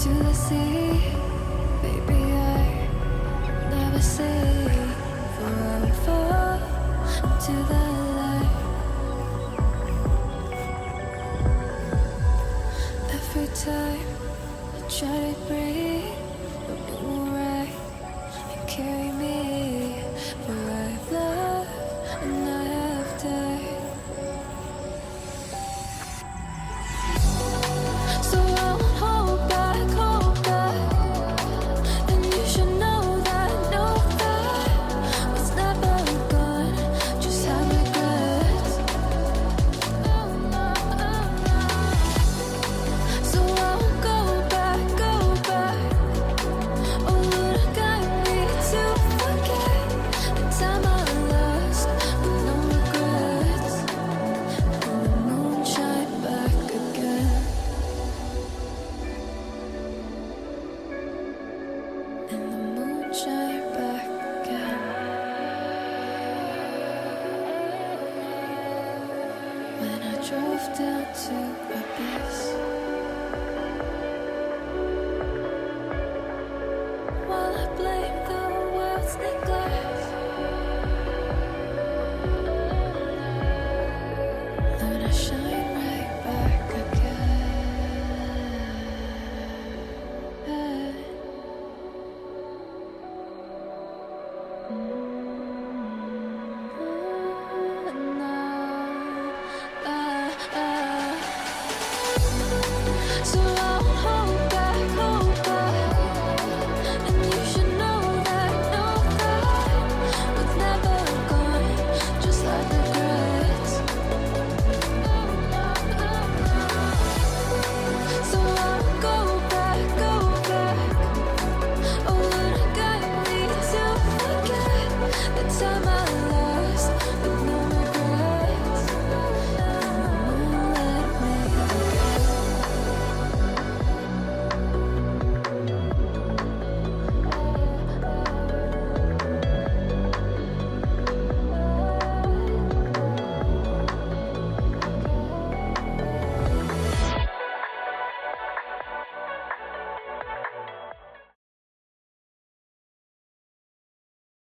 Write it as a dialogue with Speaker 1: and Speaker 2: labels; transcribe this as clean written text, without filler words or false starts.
Speaker 1: to the sea. Baby, I never say forever into the light. Every time I try to breathe, but you will right and carry me. For I've loved and I have died. So I won't hold back, hold back. And you should know that was never gone. Just have regrets. So I won't go back, go back. Oh, Lord, guide me to forget the time I lost with no regrets. And the moon shine back again. And the moon shine back again. When I drove down to Abyss.